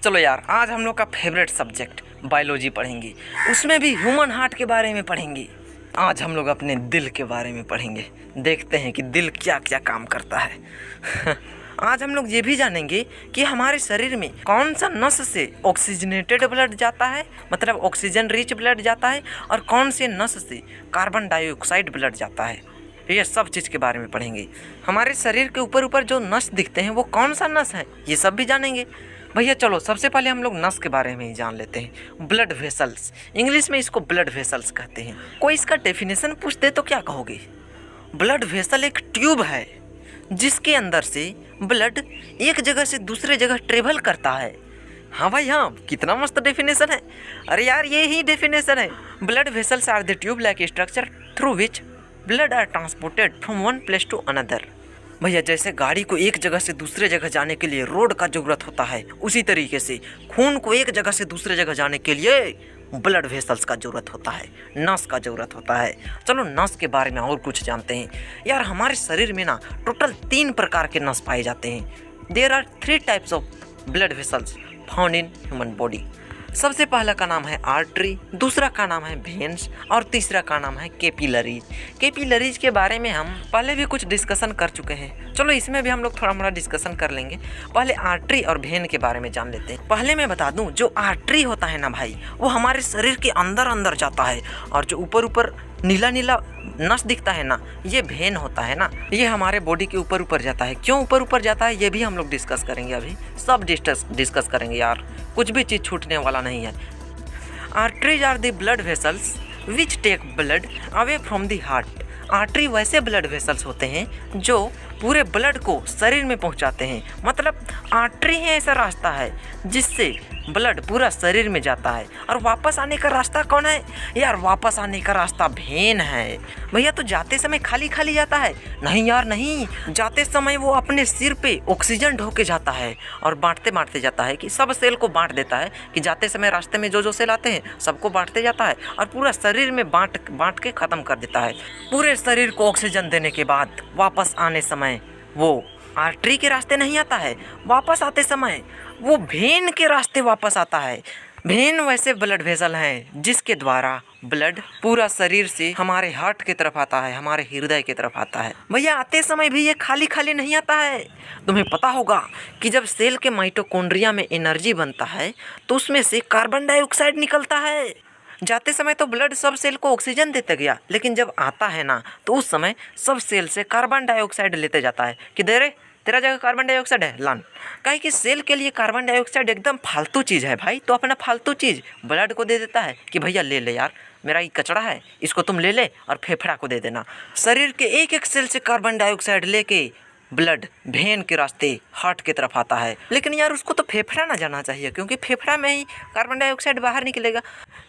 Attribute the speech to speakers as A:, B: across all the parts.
A: चलो यार, आज हम लोग का फेवरेट सब्जेक्ट बायोलॉजी पढ़ेंगे। उसमें भी ह्यूमन हार्ट के बारे में पढ़ेंगे। आज हम लोग अपने दिल के बारे में पढ़ेंगे। देखते हैं कि दिल क्या क्या काम करता है। आज हम लोग ये भी जानेंगे कि हमारे शरीर में कौन सा नस से ऑक्सीजनेटेड ब्लड जाता है, मतलब ऑक्सीजन रिच ब्लड जाता है, और कौन से नस से कार्बन डाइऑक्साइड ब्लड जाता है। ये सब चीज़ के बारे में पढ़ेंगे। हमारे शरीर के ऊपर ऊपर जो नस दिखते हैं वो कौन सा नस है, ये सब भी जानेंगे। भैया चलो सबसे पहले हम लोग नस के बारे में ही जान लेते हैं। ब्लड वेसल्स, इंग्लिश में इसको ब्लड वेसल्स कहते हैं। कोई इसका डेफिनेशन पूछ दे तो क्या कहोगे? ब्लड वेसल एक ट्यूब है जिसके अंदर से ब्लड एक जगह से दूसरे जगह ट्रेवल करता है। हाँ भाई हाँ, कितना मस्त डेफिनेशन है। अरे यार, ये ही डेफिनेशन है। Blood vessels are the tube like structure through which blood are transported from one place to another. भैया जैसे गाड़ी को एक जगह से दूसरे जगह जाने के लिए रोड का ज़रूरत होता है, उसी तरीके से खून को एक जगह से दूसरे जगह जाने के लिए ब्लड वेसल्स का ज़रूरत होता है, नस का ज़रूरत होता है। चलो नस के बारे में और कुछ जानते हैं। यार हमारे शरीर में ना टोटल 3 प्रकार के नस पाए जाते हैं। There are 3 types of blood vessels found in human body. सबसे पहला का नाम है आर्टरी, दूसरा का नाम है वेन्स, और तीसरा का नाम है कैपिलरीज। कैपिलरीज के बारे में हम पहले भी कुछ डिस्कशन कर चुके हैं। चलो इसमें भी हम लोग थोड़ा मोड़ा डिस्कशन कर लेंगे। पहले आर्टरी और वेन के बारे में जान लेते हैं। पहले मैं बता दूं, जो आर्टरी होता है ना भाई, वो हमारे शरीर के अंदर अंदर जाता है, और जो ऊपर ऊपर नीला नीला नस दिखता है ना, ये वेन होता है ना, ये हमारे बॉडी के ऊपर ऊपर जाता है। क्यों ऊपर ऊपर जाता है ये भी हम लोग डिस्कस करेंगे। अभी सब डिस्कस करेंगे यार, कुछ भी चीज़ छूटने वाला नहीं है। Arteries are the blood vessels which take blood away from the heart. Artery वैसे ब्लड वेसल्स होते हैं जो पूरे ब्लड को शरीर में पहुंचाते हैं। मतलब आर्टरी है ऐसा रास्ता है जिससे ब्लड पूरा शरीर में जाता है। और वापस आने का रास्ता कौन है यार? वापस आने का रास्ता वेन है। भैया तो जाते समय खाली खाली जाता है? नहीं यार नहीं, जाते समय वो अपने सिर पे ऑक्सीजन ढो के जाता है और बांटते बांटते जाता है, कि सब सेल को बांट देता है, कि जाते समय रास्ते में जो जो सेल आते हैं सबको बांटते जाता है और पूरा शरीर में बांट के ख़त्म कर देता है। पूरे शरीर को ऑक्सीजन देने के बाद वापस आने समय वो आर्टरी के रास्ते नहीं आता है, वापस आते समय वो वेन के रास्ते वापस आता है। वेन वैसे ब्लड वेसल हैं जिसके द्वारा ब्लड पूरा शरीर से हमारे हार्ट की तरफ आता है, हमारे हृदय की तरफ आता है। भैया आते समय भी ये खाली खाली नहीं आता है। तुम्हें पता होगा कि जब सेल के माइटोकॉन्ड्रिया में एनर्जी बनता है तो उसमें से कार्बन डाइऑक्साइड निकलता है। जाते समय तो ब्लड सब सेल को ऑक्सीजन देते गया, लेकिन जब आता है ना तो उस समय सब सेल से कार्बन डाइऑक्साइड लेते जाता है, कि दे रे तेरा जगह कार्बन डाइऑक्साइड है लान। काहे कि सेल के लिए कार्बन डाइऑक्साइड एकदम फालतू चीज़ है भाई, तो अपना फालतू चीज़ ब्लड को दे देता है कि भैया ले ले यार, मेरा ये कचरा है, इसको तुम ले ले और फेफड़ा को दे देना। शरीर के एक एक सेल से कार्बन डाइऑक्साइड लेके ब्लड वेन के रास्ते हार्ट की तरफ आता है। लेकिन यार उसको तो फेफड़ा ना जाना चाहिए, क्योंकि फेफड़ा में ही कार्बन डाइऑक्साइड बाहर निकलेगा।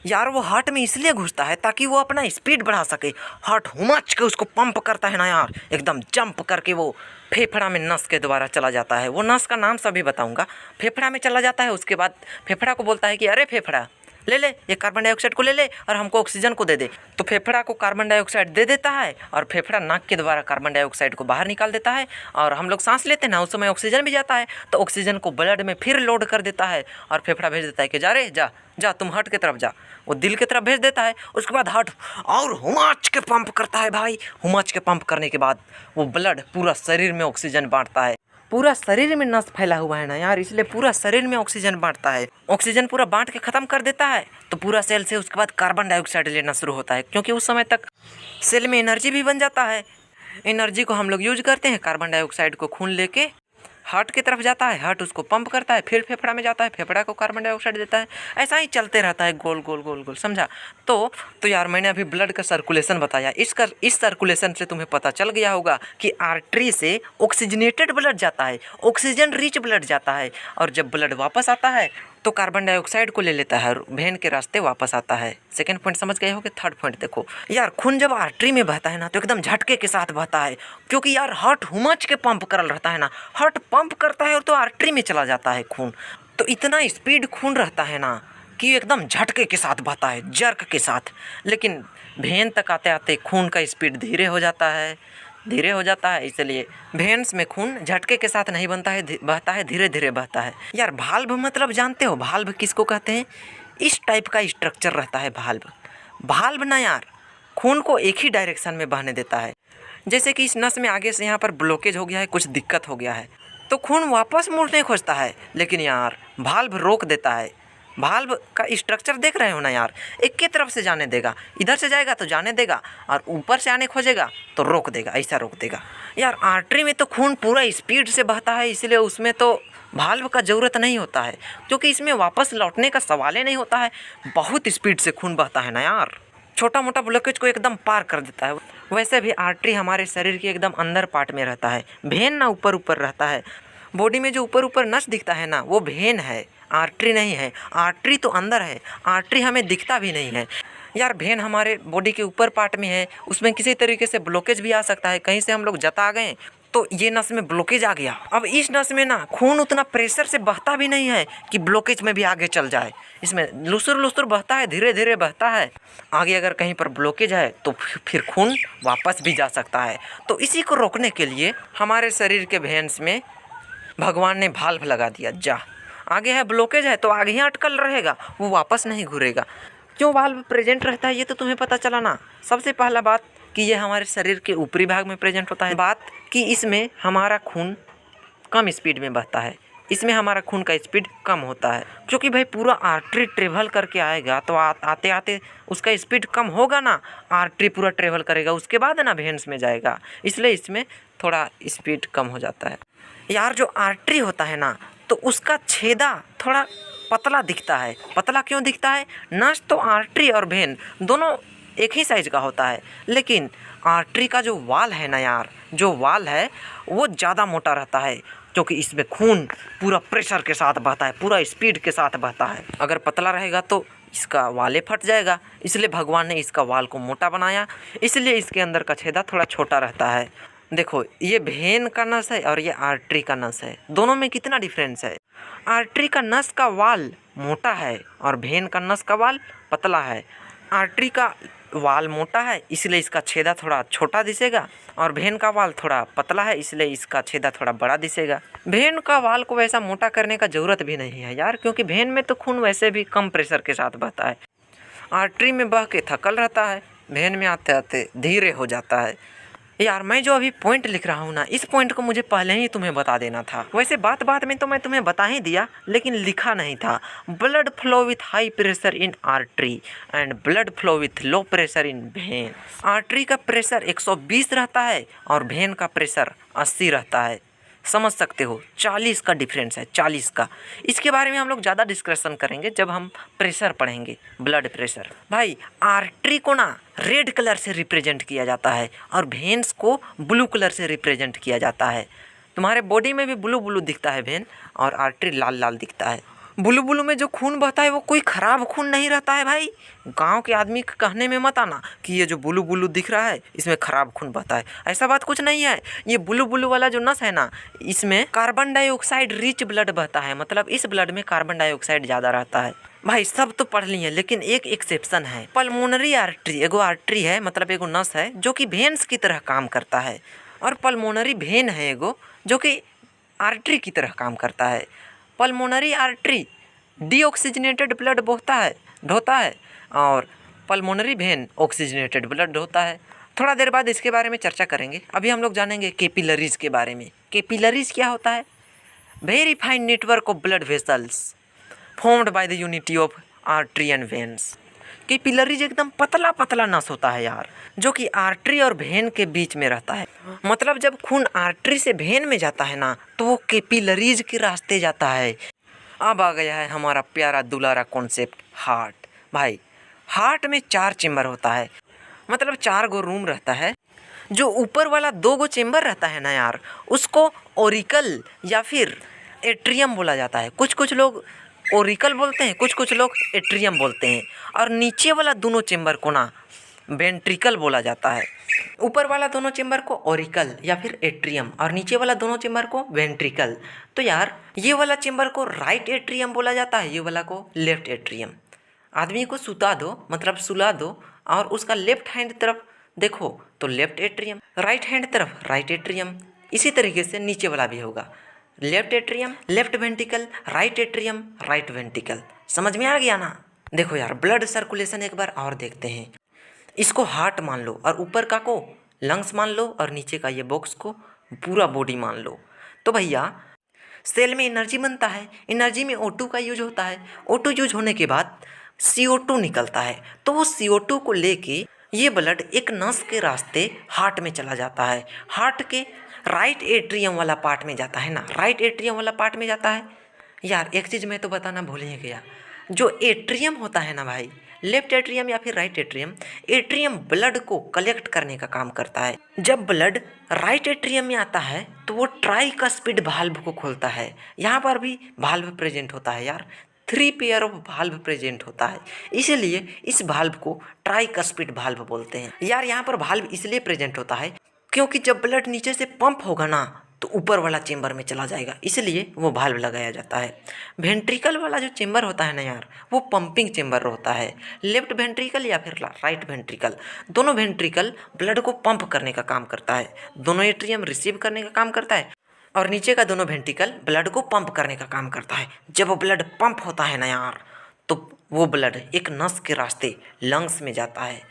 A: यार वो हार्ट में इसलिए घुसता है ताकि वो अपना स्पीड बढ़ा सके। हार्ट हुमच के उसको पंप करता है ना यार, एकदम जंप करके वो फेफड़ा में नस के द्वारा चला जाता है। वो नस का नाम सभी बताऊंगा। फेफड़ा में चला जाता है, उसके बाद फेफड़ा को बोलता है कि अरे फेफड़ा ले ले ये कार्बन डाइऑक्साइड को ले ले और हमको ऑक्सीजन को दे दे। तो फेफड़ा को कार्बन डाइऑक्साइड दे देता है और फेफड़ा नाक के द्वारा कार्बन डाइऑक्साइड को बाहर निकाल देता है, और हम लोग सांस लेते हैं ना, उस समय ऑक्सीजन भी जाता है, तो ऑक्सीजन को ब्लड में फिर लोड कर देता है और फेफड़ा भेज देता है कि जा रे जा जा तुम हार्ट की तरफ जा। वो दिल की तरफ भेज देता है। उसके बाद हार्ट और हुमाच के पंप करता है भाई। हुमाच के पंप करने के बाद वो ब्लड पूरा शरीर में ऑक्सीजन बांटता है। पूरा शरीर में नस फैला हुआ है ना यार, इसलिए पूरा शरीर में ऑक्सीजन बांटता है। ऑक्सीजन पूरा बांट के ख़त्म कर देता है, तो पूरा सेल से उसके बाद कार्बन डाइऑक्साइड लेना शुरू होता है, क्योंकि उस समय तक सेल में एनर्जी भी बन जाता है। एनर्जी को हम लोग यूज करते हैं, कार्बन डाइऑक्साइड को खून लेके हार्ट की तरफ जाता है, हार्ट उसको पंप करता है, फिर फेफड़ा में जाता है, फेफड़ा को कार्बन डाइऑक्साइड देता है। ऐसा ही चलते रहता है गोल गोल गोल गोल, समझा? तो यार मैंने अभी ब्लड का सर्कुलेशन बताया। इस सर्कुलेशन से तुम्हें पता चल गया होगा कि आर्टरी से ऑक्सीजनेटेड ब्लड जाता है, ऑक्सीजन रिच ब्लड जाता है, और जब ब्लड वापस आता है तो कार्बन डाइऑक्साइड को ले लेता है और वेन के रास्ते वापस आता है। सेकंड पॉइंट समझ गए हो? कि थर्ड पॉइंट देखो यार, खून जब आर्टरी में बहता है ना तो एकदम झटके के साथ बहता है, क्योंकि यार हार्ट हुमच के पंप करल रहता है ना, हार्ट पंप करता है और तो आर्टरी में चला जाता है खून। तो इतना स्पीड खून रहता है ना कि एकदम झटके के साथ बहता है, जर्क के साथ। लेकिन वेन तक आते आते खून का स्पीड धीरे हो जाता है, धीरे हो जाता है। इसलिए वेन्स में खून झटके के साथ नहीं बनता है, बहता है, धीरे धीरे बहता है। यार भाल्व मतलब जानते हो भाल्व किसको कहते हैं? इस टाइप का स्ट्रक्चर रहता है भाल्व। भाल्व ना यार खून को एक ही डायरेक्शन में बहने देता है। जैसे कि इस नस में आगे से यहाँ पर ब्लॉकेज हो गया है, कुछ दिक्कत हो गया है, तो खून वापस मुड़ने खोजता है, लेकिन यार भाल्व रोक देता है। भाल्व का स्ट्रक्चर देख रहे हो ना यार, एक ही तरफ से जाने देगा, इधर से जाएगा तो जाने देगा, और ऊपर से आने खोजेगा तो रोक देगा, ऐसा रोक देगा। यार आर्टरी में तो खून पूरा स्पीड से बहता है, इसलिए उसमें तो भाल्व का ज़रूरत नहीं होता है, क्योंकि इसमें वापस लौटने का सवाल ही नहीं होता है। बहुत स्पीड से खून बहता है ना यार, छोटा मोटा ब्लॉकेज को एकदम पार कर देता है। वैसे भी आर्टरी हमारे शरीर के एकदम अंदर पार्ट में रहता है, भेन ना ऊपर ऊपर रहता है। बॉडी में जो ऊपर ऊपर नस दिखता है ना, वो भेन है, आर्टरी नहीं है। आर्टरी तो अंदर है, आर्टरी हमें दिखता भी नहीं है। यार भेन हमारे बॉडी के ऊपर पार्ट में है, उसमें किसी तरीके से ब्लॉकेज भी आ सकता है। कहीं से हम लोग जता गए तो ये नस में ब्लॉकेज आ गया। अब इस नस में ना खून उतना प्रेशर से बहता भी नहीं है कि ब्लॉकेज में भी आगे चल जाए। इसमें लुसुर लुसुर बहता है, धीरे धीरे बहता है। आगे अगर कहीं पर ब्लॉकेज है तो फिर खून वापस भी जा सकता है। तो इसी को रोकने के लिए हमारे शरीर के वेन्स में भगवान ने भाल्व लगा दिया। जा आगे है ब्लॉकेज है तो आगे ही अटकल रहेगा, वो वापस नहीं घूरेगा। क्यों वाल्व प्रेजेंट रहता है ये तो तुम्हें पता चला ना। सबसे पहला बात कि ये हमारे शरीर के ऊपरी भाग में प्रेजेंट होता है। बात कि इसमें हमारा खून कम स्पीड में बहता है, इसमें हमारा खून का स्पीड कम होता है, क्योंकि भाई पूरा आर्टरी ट्रेवल करके आएगा तो आते आते उसका स्पीड कम होगा ना। आर्टरी पूरा ट्रेवल करेगा उसके बाद ना वेन्स में जाएगा, इसलिए इसमें थोड़ा स्पीड कम हो जाता है। यार जो आर्टरी होता है ना तो उसका छेदा थोड़ा पतला दिखता है। पतला क्यों दिखता है? नस तो आर्टरी और वेन दोनों एक ही साइज का होता है, लेकिन आर्टरी का जो वाल है ना यार, जो वाल है वो ज़्यादा मोटा रहता है, क्योंकि इसमें खून पूरा प्रेशर के साथ बहता है, पूरा स्पीड के साथ बहता है। अगर पतला रहेगा तो इसका वाले फट जाएगा, इसलिए भगवान ने इसका वाल को मोटा बनाया, इसलिए इसके अंदर का छेदा थोड़ा छोटा रहता है। देखो ये वेन का नस है और ये आर्टरी का नस है, दोनों में कितना डिफरेंस है। आर्टरी का नस का वाल मोटा है और वेन का नस का वाल पतला है। आर्टरी का वाल मोटा है इसलिए इसका छेदा थोड़ा छोटा दिसेगा, और वेन का वाल थोड़ा पतला है इसलिए इसका छेदा थोड़ा बड़ा दिसेगा। वेन का वाल को वैसा मोटा करने का ज़रूरत भी नहीं है यार, क्योंकि वेन में तो खून वैसे भी कम प्रेशर के साथ बहता है। आर्टरी में बह के थकल रहता है, वेन में आते आते धीरे हो जाता है। यार मैं जो अभी पॉइंट लिख रहा हूँ ना, इस पॉइंट को मुझे पहले ही तुम्हें बता देना था। वैसे बात बात में तो मैं तुम्हें बता ही दिया, लेकिन लिखा नहीं था। Blood flow with high pressure in artery and blood flow with low pressure in when. Artery का प्रेशर 120 रहता है और वेन का प्रेशर 80 रहता है। समझ सकते हो 40 का डिफरेंस है, 40 का। इसके बारे में हम लोग ज़्यादा डिस्कशन करेंगे जब हम प्रेशर पढ़ेंगे, ब्लड प्रेशर। भाई आर्टरी को ना रेड कलर से रिप्रेजेंट किया जाता है और वेन्स को ब्लू कलर से रिप्रेजेंट किया जाता है। तुम्हारे बॉडी में भी ब्लू ब्लू दिखता है वेन, और आर्टरी लाल लाल दिखता है। ब्लू ब्लू में जो खून बहता है वो कोई ख़राब खून नहीं रहता है भाई। गांव के आदमी के कहने में मत आना कि ये जो ब्लू ब्लू दिख रहा है इसमें ख़राब खून बहता है, ऐसा बात कुछ नहीं है। ये ब्लू ब्लू वाला जो नस है ना, इसमें कार्बन डाइऑक्साइड रिच ब्लड बहता है, मतलब इस ब्लड में कार्बन डाइऑक्साइड ज़्यादा रहता है। भाई सब तो पढ़ लिए, लेकिन एक एक्सेप्शन है। पल्मोनरी आर्टरी एगो आर्टरी है, मतलब एगो नस है जो कि वेन्स की तरह काम करता है, और पल्मोनरी वेन है एगो जो कि आर्टरी की तरह काम करता है। पल्मोनरी आर्टरी डीऑक्सीजनेटेड ब्लड ढोता है और पल्मोनरी वेन ऑक्सीजनेटेड ब्लड ढोता है। थोड़ा देर बाद इसके बारे में चर्चा करेंगे। अभी हम लोग जानेंगे कैपिलरीज के बारे में। कैपिलरीज क्या होता है? Very fine network of blood vessels formed by the unity of artery and veins. Capillaries एकदम पतला पतला नस होता है यार, जो कि आर्टरी और वेन के बीच में रहता है। मतलब जब खून आर्टरी से वेन में जाता है ना तो वो कैपिलरीज के रास्ते जाता है। अब आ गया है हमारा प्यारा दुलारा कॉन्सेप्ट, हार्ट। भाई हार्ट में 4 चेम्बर होता है, मतलब 4 गो रूम रहता है। जो ऊपर वाला 2 गो चेम्बर रहता है ना यार, उसको ओरिकल या फिर एट्रियम बोला जाता है। कुछ लोग ओरिकल बोलते हैं, कुछ लोग एट्रियम बोलते हैं। और नीचे वाला दोनों चेम्बर को ना वेंट्रिकल बोला जाता है। ऊपर वाला दोनों चेम्बर को ओरिकल या फिर एट्रियम, और नीचे वाला दोनों चेम्बर को वेंट्रिकल। तो यार ये वाला चेम्बर को राइट एट्रियम बोला जाता है, ये वाला को लेफ्ट एट्रियम। आदमी को सुता दो, मतलब सुला दो, और उसका लेफ्ट हैंड तरफ देखो तो लेफ्ट एट्रियम, राइट हैंड तरफ राइट एट्रियम, इसी तरीके से नीचे वाला भी होगा, left atrium left ventricle, right atrium right ventricle. समझ में आ गया ना। देखो यार ब्लड सर्कुलेशन एक बार और देखते हैं। इसको हार्ट मान लो और ऊपर का को लंग्स मान लो और नीचे का ये बॉक्स को पूरा बॉडी मान लो। तो भैया सेल में एनर्जी बनता है, एनर्जी में O2 का यूज होता है, O2 यूज होने के बाद CO2 निकलता है। तो वो CO2 को लेके ये ब्लड एक नस के रास्ते हार्ट में चला जाता है, हार्ट के राइट एट्रियम वाला पार्ट में जाता है ना, राइट एट्रियम वाला पार्ट में जाता है। यार एक चीज़ मैं तो बताना भूल ही गया, जो एट्रियम होता है ना भाई, लेफ्ट एट्रियम या फिर राइट एट्रियम, एट्रियम ब्लड को कलेक्ट करने का काम करता है। जब ब्लड राइट एट्रियम में आता है तो वो ट्राइकस्पिड वाल्व को खोलता है। यहाँ पर भी वाल्व प्रेजेंट होता है यार, 3 पेयर ऑफ वाल्व प्रेजेंट होता है, इसीलिए इस वाल्व को ट्राइकस्पिड वाल्व बोलते हैं। यार यहाँ पर वाल्व इसलिए प्रेजेंट होता है क्योंकि जब ब्लड नीचे से पंप होगा ना तो ऊपर वाला चेंबर में चला जाएगा, इसलिए वो वाल्व लगाया जाता है। वेंट्रिकल वाला जो चेंबर होता है ना यार, वो पंपिंग चेंबर होता है। लेफ्ट वेंट्रिकल या फिर राइट वेंट्रिकल, दोनों वेंट्रिकल ब्लड को पंप करने का काम करता है, दोनों एट्रियम रिसीव करने का काम करता है और नीचे का दोनों वेंट्रिकल ब्लड को पंप करने का काम करता है। जब वो ब्लड पंप होता है ना यार, तो वो ब्लड एक नस के रास्ते लंग्स में जाता है।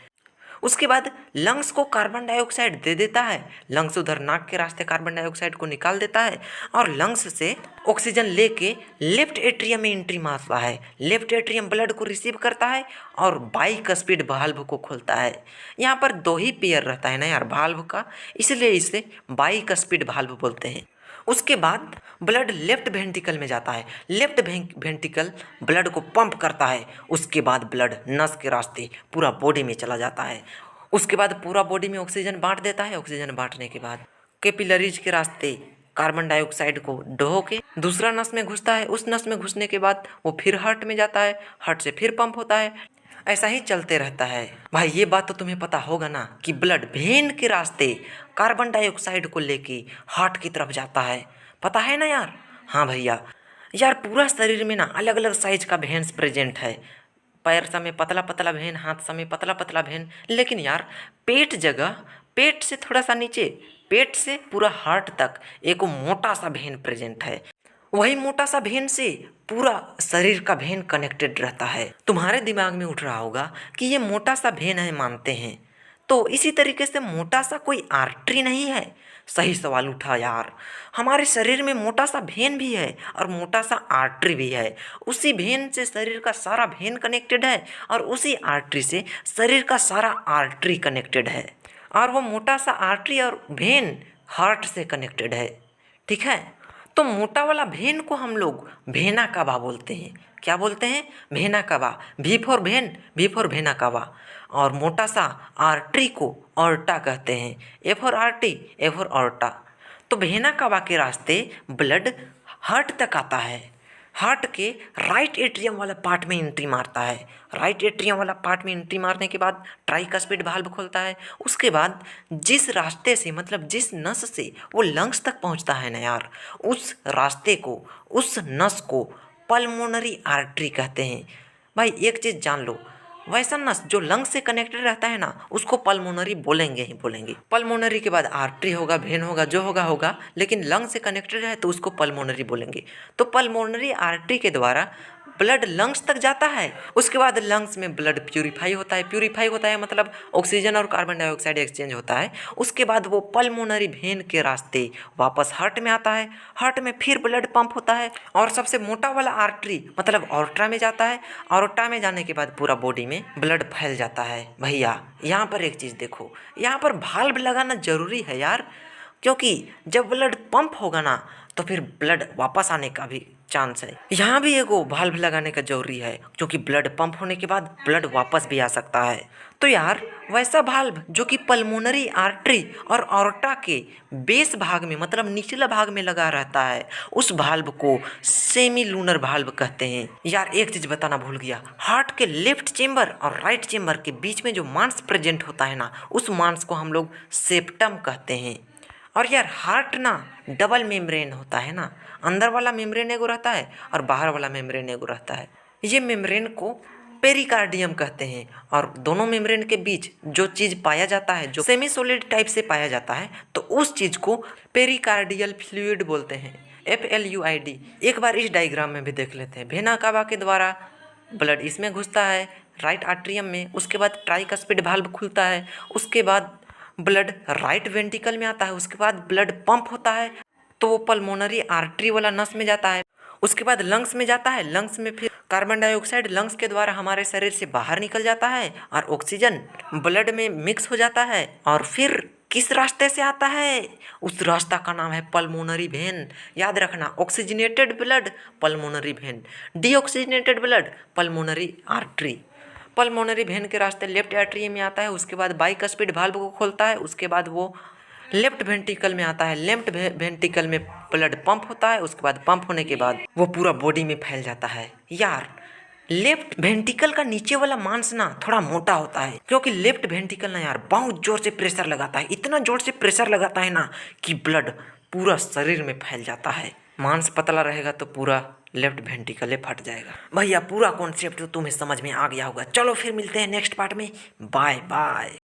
A: उसके बाद लंग्स को कार्बन डाइऑक्साइड दे देता है, लंग्स उधर नाक के रास्ते कार्बन डाइऑक्साइड को निकाल देता है और लंग्स से ऑक्सीजन लेके लेफ्ट एट्रियम में एंट्री मारता है। लेफ्ट एट्रियम ब्लड को रिसीव करता है और बाइकस्पिड वाल्व को खोलता है। यहाँ पर 2 ही पेयर रहता है ना यार वाल्व का, इसलिए इसे बाइकस्पिड वाल्व बोलते हैं। उसके बाद ब्लड लेफ्ट वेंट्रिकल में जाता है, लेफ्ट वेंट्रिकल ब्लड को पंप करता है। उसके बाद ब्लड नस के रास्ते पूरा बॉडी में चला जाता है। उसके बाद पूरा बॉडी में ऑक्सीजन बांट देता है। ऑक्सीजन बांटने के बाद कैपिलरीज के रास्ते कार्बन डाइऑक्साइड को ढो के दूसरा नस में घुसता है। उस नस में घुसने के बाद वो फिर हार्ट में जाता है, हार्ट से फिर पंप होता है, ऐसा ही चलते रहता है। भाई ये बात तो तुम्हें पता होगा ना कि ब्लड वेन के रास्ते कार्बन डाइऑक्साइड को लेके हार्ट की तरफ जाता है, पता है ना यार। हाँ भैया, यार पूरा शरीर में ना अलग अलग साइज का वेन्स प्रेजेंट है, पैर समय पतला पतला वेन, हाथ समय पतला पतला वेन, लेकिन यार पेट जगह, पेट से थोड़ा सा नीचे, पेट से पूरा हार्ट तक एक मोटा सा वेन प्रेजेंट है। वही मोटा सा वेन से पूरा शरीर का वेन कनेक्टेड रहता है। तुम्हारे दिमाग में उठ रहा होगा कि ये मोटा सा वेन है मानते हैं, तो इसी तरीके से मोटा सा कोई आर्टरी नहीं है। सही सवाल उठा यार, हमारे शरीर में मोटा सा वेन भी है और मोटा सा आर्टरी भी है। उसी वेन से शरीर का सारा वेन कनेक्टेड है और उसी आर्टरी से शरीर का सारा आर्टरी कनेक्टेड है, और वो मोटा सा आर्टरी और वेन हार्ट से कनेक्टेड है। ठीक है, तो मोटा वाला वेन को हम लोग वेना कावा बोलते हैं। क्या बोलते हैं? Vena cava. V for vein, V for vena cava. और मोटा सा आर्टरी को ऑर्टा कहते हैं। A for artery, A for aorta. तो वेना कावा के रास्ते ब्लड हार्ट तक आता है, हार्ट के राइट एट्रियम वाला पार्ट में एंट्री मारता है। राइट एट्रियम वाला पार्ट में एंट्री मारने के बाद ट्राइकस्पिड वाल्व खोलता है। उसके बाद जिस रास्ते से, मतलब जिस नस से वो लंग्स तक पहुंचता है ना यार, उस रास्ते को, उस नस को पल्मोनरी आर्टरी कहते हैं। भाई एक चीज़ जान लो, वैसा नस जो लंग से कनेक्टेड रहता है ना, उसको पल्मोनरी बोलेंगे ही बोलेंगे। पल्मोनरी के बाद आर्टरी होगा, वेन होगा, जो होगा होगा, लेकिन लंग से कनेक्टेड है तो उसको पल्मोनरी बोलेंगे। तो पल्मोनरी आर्टरी के द्वारा ब्लड लंग्स तक जाता है। उसके बाद लंग्स में ब्लड प्यूरिफाई होता है। प्यूरिफाई होता है मतलब ऑक्सीजन और कार्बन डाइऑक्साइड एक्सचेंज होता है। उसके बाद वो पल्मोनरी वेन के रास्ते वापस हार्ट में आता है। हार्ट में फिर ब्लड पंप होता है और सबसे मोटा वाला आर्टरी मतलब ऑर्टा में जाता है। ऑर्टा में जाने के बाद पूरा बॉडी में ब्लड फैल जाता है। भैया यहाँ पर एक चीज़ देखो, यहाँ पर वाल्व लगाना जरूरी है यार, क्योंकि जब ब्लड पंप होगा ना तो फिर ब्लड वापस आने का भी चांस है। यहाँ भी एगो वाल्व लगाने का जरूरी है, क्योंकि ब्लड पंप होने के बाद ब्लड वापस भी आ सकता है। तो यार वैसा वाल्व जो कि पल्मोनरी आर्टरी और ऑर्टा के बेस भाग में, मतलब निचला भाग में लगा रहता है, उस वाल्व को सेमी लूनर वाल्व कहते हैं। यार एक चीज बताना भूल गया, हार्ट के लेफ्ट चेम्बर और राइट चेम्बर के बीच में जो मांस प्रेजेंट होता है ना, उस मांस को हम लोग सेप्टम कहते हैं। और यार हार्ट ना डबल मेम्ब्रेन होता है ना, अंदर वाला मेम्ब्रेन एगो रहता है और बाहर वाला मेम्ब्रेन एगो रहता है। ये मेम्ब्रेन को पेरिकार्डियम कहते हैं। और दोनों मेम्ब्रेन के बीच जो चीज़ पाया जाता है, जो सेमी सॉलिड टाइप से पाया जाता है, तो उस चीज़ को पेरिकार्डियल फ्लूइड बोलते हैं, FLUID। एक बार इस डायग्राम में भी देख लेते हैं। वेना कावा के द्वारा ब्लड इसमें घुसता है राइट आर्ट्रियम में, उसके बाद ट्राइकस्पिड वाल्व खुलता है, उसके बाद ब्लड राइट वेंट्रिकल में आता है, उसके बाद ब्लड पंप होता है तो वो पल्मोनरी आर्टरी वाला नस में जाता है, उसके बाद लंग्स में जाता है, लंग्स में फिर कार्बन डाइऑक्साइड लंग्स के द्वारा हमारे शरीर से बाहर निकल जाता है और ऑक्सीजन ब्लड में मिक्स हो जाता है और फिर किस रास्ते से आता है, उस रास्ता का नाम है पल्मोनरी वेन। याद रखना, oxygenated blood pulmonary vein, deoxygenated blood pulmonary artery. Pulmonary vein के रास्ते लेफ्ट एट्रियम में आता है, उसके बाद बाइकस्पिड वाल्व को खोलता है, उसके बाद वो लेफ्ट वेंट्रिकल में आता है, लेफ्ट वेंट्रिकल में ब्लड पंप होता है, उसके बाद पंप होने के बाद वो पूरा बॉडी में फैल जाता है। यार लेफ्ट वेंट्रिकल का नीचे वाला मांस ना थोड़ा मोटा होता है, क्योंकि लेफ्ट वेंट्रिकल ना यार बहुत जोर से प्रेशर लगाता है, इतना जोर से प्रेशर लगाता है ना कि ब्लड पूरा शरीर में फैल जाता है। मांस पतला रहेगा तो पूरा लेफ्ट वेंट्रिकल फट जाएगा। भैया पूरा कॉन्सेप्ट तो तुम्हें समझ में आ गया होगा। चलो फिर मिलते हैं नेक्स्ट पार्ट में। Bye bye.